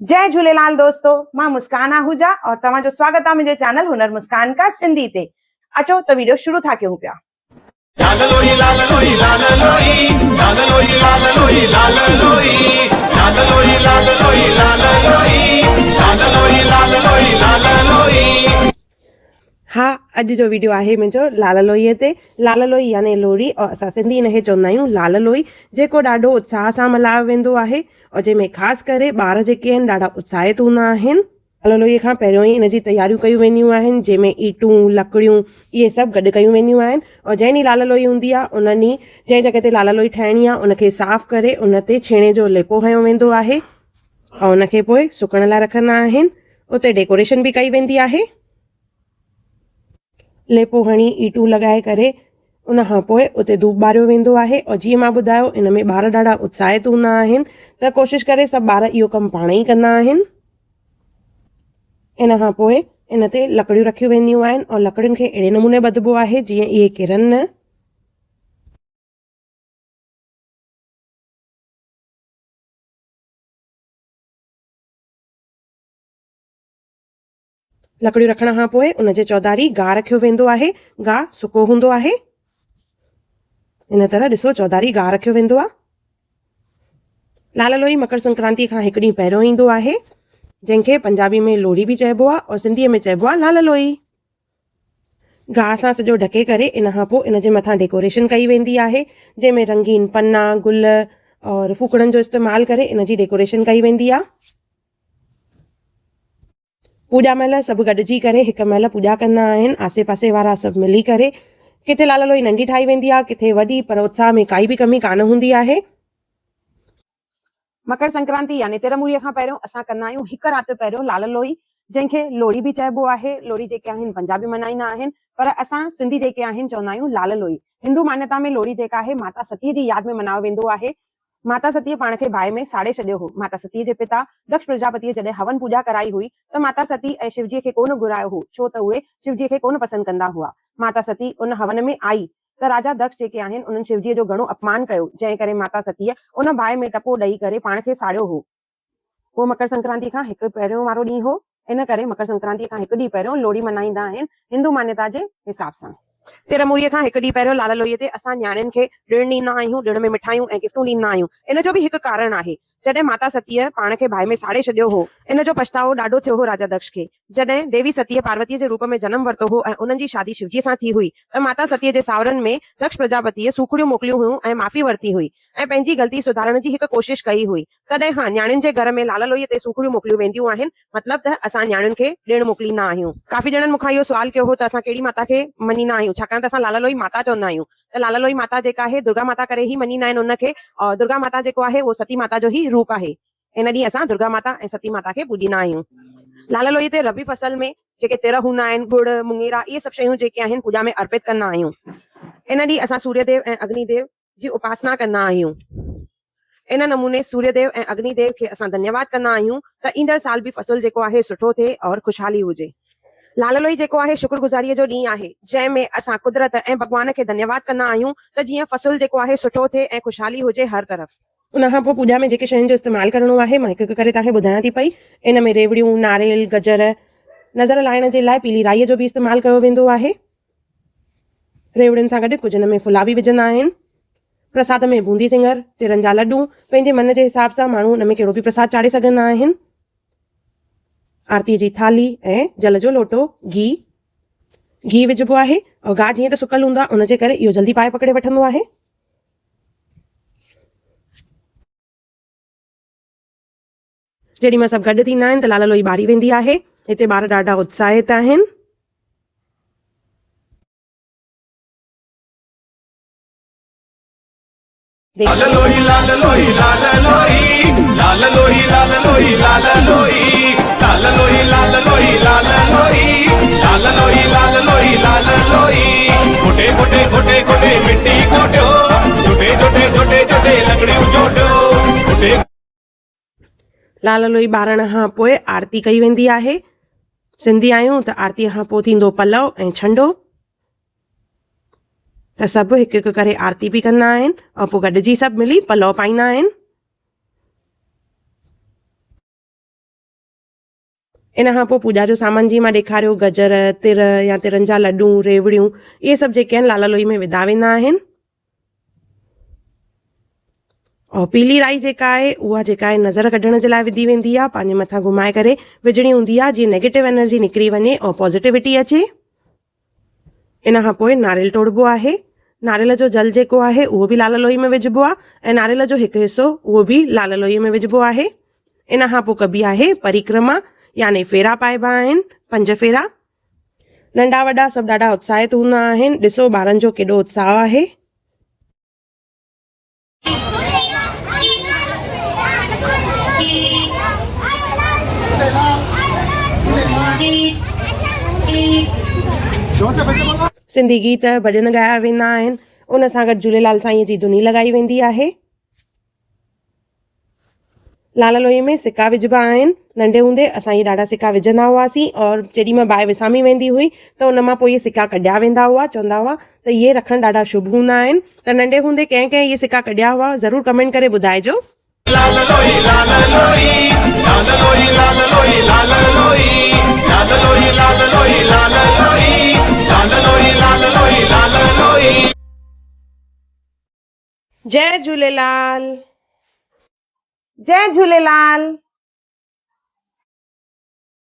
जय झूलेलाल दोस्तों, मां मुस्कान आहूजा और तव्हांजो स्वागत आहे मुंहिंजे चैनल हुनर मुस्कान का सिंधी ते। अचो त वीडियो शुरू था कयूं पिया। लाल लोई लाल लोई लाल लोई लाल लोई लाल लोई लाल लोई लाल लोई लाल लोई लाल लोई लाल लोई लाल लोई लाल लोई। हाँ, अॼु जो वीडियो आहे मुंहिंजो लाल लोईअ ते। लाल लोई यानी लोहड़ी और असां सिंधी हिनखे चवंदा आहियूं लाल लोई, जेको ॾाढो उत्साह सां मल्हायो वेंदो आहे और जंहिंमें ख़ासि करे ॿार जेके आहिनि ॾाढा उत्साहित हूंदा आहिनि। लाल लोईअ खां पहिरियों ई हिनजी तयारियूं कयूं वेंदियूं आहिनि, जंहिंमें ईटूं लकड़ियूं इहे सभु गॾु कयूं वेंदियूं आहिनि। और जंहिं ॾींहुं लाल लोई हूंदी आहे उन ॾींहुं जंहिं जॻह ते लाल लोई ठाहिणी आहे उनखे साफ़ु करे उन ते छेणे जो लेपो हयो वेंदो आहे और उनखे पोइ सुकण लाइ रखंदा आहिनि। उते डेकोरेशन बि कई वेंदी आहे। लेपो हणी ईटूं लॻाए करे उन खां पोइ उते धूप ॿारियो वेंदो आहे। और जीअं मां ॿुधायो इन में ॿार ॾाढा उत्साहित हूंदा आहिनि, त कोशिशि करे सभु ॿार इहो कमु पाण ई कंदा आहिनि। इन खां पोइ इन ते लकड़ियूं रखियूं वेंदियूं आहिनि और लकड़ियुनि खे अहिड़े नमूने ॿधबो आहे जीअं इहे किरनि न। लकड़ियूं रखण खां पोइ उनजे चौधारी गाहु रखियो वेंदो आहे। गाहु सुको हूंदो आहे। इन तरह ॾिसो चौधारी गाहु रखियो वेंदो आहे। लाल लोई मकर संक्रांति खां हिकु ॾींहुं पहिरियों ईंदो आहे, जंहिंखे पंजाबी में लोहड़ी बि चइबो आहे और सिंधीअ में चइबो आहे लाल लोई। गाहु सां सॼो ढके करे इन खां पोइ इन जे मथां डेकोरेशन कई वेंदी आहे, जंहिंमें रंगीन पन्ना गुल और फूकड़नि जो इस्तेमालु करे इन जी डेकोरेशन कई वेंदी आहे। पूॼा महिल सभु गॾिजी करे हिकु महिल पूॼा कंदा आहिनि, आसे पासे वारा सभु मिली करे। किथे लाल लोई नंढी ठाही वेंदी आहे, किथे वॾी, पर उत्साह में काई बि कमी कान हूंदी आहे। मकर संक्रांति यानी तिरमूरीअ खां पहिरियों असां कंदा आहियूं हिकु राति पहिरियों लाल लोई, जंहिंखे लोहड़ी बि चइबो आहे। लोहड़ी जेके आहिनि पंजाबी मल्हाईंदा आहिनि, पर असां सिंधी जेके आहिनि चवंदा आहियूं लाल लोई। हिंदू मान्यता में लोहड़ी जेका आहे माता सतीअ जी यादि में मल्हायो वेंदो आहे। माता सतीअ पाण खे बाहि में साड़े छॾियो हो। माता सतीअ जे पिता दक्ष प्रजापतिअ जॾहिं हवन पूॼा कराई हुई त माता सती ऐं शिवजीअ खे कोन घुरायो हो, छो त उहे शिवजीअ खे कोन पसंदि कंदा हुआ। माता सती उन हवन में आई त राजा दक्ष जेके आहिनि उन्हनि शिवजीअ जो घणो अपमान कयो, जंहिं करे माता सतीअ उन बाहि में टपो ॾेई करे पाण खे साड़ियो हो। उहो मकर संक्रांति खां हिकु पहिरियों वारो ॾींहुं हो। इन करे मकर संक्रांति खां हिकु ॾींहुं पहिरियों लोहड़ी मल्हाईंदा आहिनि हिंदू मान्यता जे हिसाब सां। तिरमूरीअ खां हिकु ॾींहुं पहिरियों लाल लोईअ ते असां न्याणियुनि खे ॾिणु ॾींदा आहियूं। ॾिण में मिठाइयूं ऐं गिफ्टूं ॾींदा आहियूं। इन जो बि हिकु कारण आहे। जॾहिं माता सतीअ पाण खे बाहि में साड़े छॾियो हो, इन जो पछतावो ॾाढो थियो हो राजा दक्ष खे। जॾहिं देवी सतीअ पार्वतीअ जे रूप में जनम वरितो हो ऐं उन्हनि जी शादी शिवजीअ सां थी हुई, त माता सतीअ जे सावरनि में दक्ष प्रजापतिअ सूखड़ियूं मोकिलियूं हुयूं ऐं माफ़ी वरिती हुई ऐं पंहिंजी ग़लती सुधारण जी हिकु कोशिश कई हुई। तॾहिं हा, न्याणियुनि जे घर में लाल लोईअ ते सूखड़ियूं मोकिलियूं वेंदियूं आहिनि, मतिलबु त असां न्याणियुनि खे ॾिणु मोकिलींदा आहियूं। काफ़ी ॼणनि मूंखां इहो सुवाल कयो हो त असां कहिड़ी माता खे मञींदा आहियूं, छाकाणि त असां लाल लोई माता चवंदा आहियूं। त लाल लोई माता जेका आहे दुर्गा माता करे ई मञींदा आहिनि उनखे, और दुर्गा माता जेको आहे उहो सती माता जो ई रूप आहे। इन ॾींहुं असां दुर्गा माता ऐं सती माता खे पूॼींदा आहियूं। लाल लोई ते रबी फसल में जेके तिर हूंदा आहिनि, गुड़ मुंगेरा, इहे सभु शयूं जेके आहिनि पूॼा में अर्पित कंदा आहियूं। इन ॾींहुं असां सूर्यदेव ऐं अग्निदेव जी उपासना कंदा आहियूं। इन नमूने सूर्यदेव ऐं अग्निदेव खे असां धन्यवाद कंदा आहियूं त ईंदड़ साल बि फसल जेको आहे सुठो थिए और खुशहाली हुजे। लाल लोई जेको आहे शुक्रगुज़ारीअ जो ॾींहुं आहे, जंहिंमें असां कुदरत ऐं भॻवान खे धन्यवाद कंदा आहियूं त जीअं फसल जेको आहे सुठो थिए ऐं खुशहाली हुजे हर तरफ़। उन खां पोइ पूॼा में जेके शयुनि जो इस्तेमालु करिणो आहे मां हिकु हिकु करे तव्हांखे ॿुधायां थी पई। इन में रेवड़ियूं, नारेल, गजर, नज़र लाहिण जे लाइ पीली राईअ जो बि इस्तेमालु कयो वेंदो आहे। रेवड़ियुनि सां गॾु कुझु इन में फुला बि विझंदा आहिनि। प्रसाद में बूंदी सिङर, तिरनि जा लॾूं, पंहिंजे मन जे हिसाब सां माण्हू हुन में कहिड़ो बि प्रसाद चाढ़े सघंदा आहिनि। आरती जी थाली ऐं जल जो लोटो, घी विझबो आहे और गाहु जीअं त सुकल हूंदो आहे उनजे करे इहो जल्दी पाए पकड़े वठंदो आहे। जेॾीमहिल सभु गॾु थींदा आहिनि त लाल लोई ॿारी वेंदी आहे। हिते ॿार ॾाढा उत्साहित आहिनि। लाल लोई लाल लोई लाल लोई लाल लोई लाल लोई लाल लोई लाल लोई लाल लोई लाल लोई लाल लोई लाल लोई लाल लोई। गोटे गोटे गोटे गोटे मिट्टी कोटियो, छोटे छोटे छोटे छोटे लकड़ियूं जोटियो। लाल लोई ॿारण खां पोइ आरती कई वेंदी आहे। सिंधी आहियूं त आरतीअ खां पोइ थींदो पलव ऐं छंडो। त सभु हिकु हिकु करे आरती बि कंदा आहिनि और पोइ गॾिजी सभु मिली पलव पाईंदा आहिनि। इन खां पोइ पूॼा जो सामान जीअं मां ॾेखारियो गजर तिर या तिरनि जा लॾूं रेवड़ियूं इहे सभु जेके आहिनि लाल लोई में विधा वेंदा आहिनि। और पीली राई जेका आहे उहा जेका आहे नज़र कढण जे लाइ विधी वेंदी आहे, पंहिंजे मथां घुमाए करे विझणी हूंदी आहे जीअं नेगेटिव एनर्जी निकिरी वञे और पॉज़िटिविटी अचे। इन खां पोइ नारियल तोड़बो आहे। नारियल जो जल जेको आहे उहो बि लाल लोई में विझबो आहे ऐं नारियल जो हिकु हिसो उहो बि लाल लोईअ में विझबो आहे। इन खां पोइ कबी आहे परिक्रमा यानी फेरा पाइबा आहिनि 5 फेरा। नंढा वॾा सभु ॾाढा उत्साहित हूंदा आहिनि। ॾिसो ॿारनि जो केॾो उत्साह आहे। सिंधी गीत भॼन ॻाया वेंदा आहिनि। उन सां गॾु झूलेलाल साईं जी धुनी लॻाई वेंदी आहे। लाल लोई में सिका विझबा आहिनि। नंढे हूंदे असां इहे ॾाढा सिका विझंदा हुआसीं और जेॾी महिल बाहि विसामी वेंदी हुई त उन मां पोइ इहे सिका कढिया वेंदा हुआ। चवंदा हुआ त इहे रखणु ॾाढा शुभ हूंदा आहिनि। त नंढे हूंदे कंहिं कंहिं इहे सिका कढिया हुआ ज़रूरु कमेंट करे ॿुधाइजो। लाल लोई लाल लोई लाल लोई लाल लोई लाल लोई लाल लोई लाल लोई लाल लोई लाल लोई लाल लोई लाल लोई। जय झूलेलाल। जय झूलेलाल।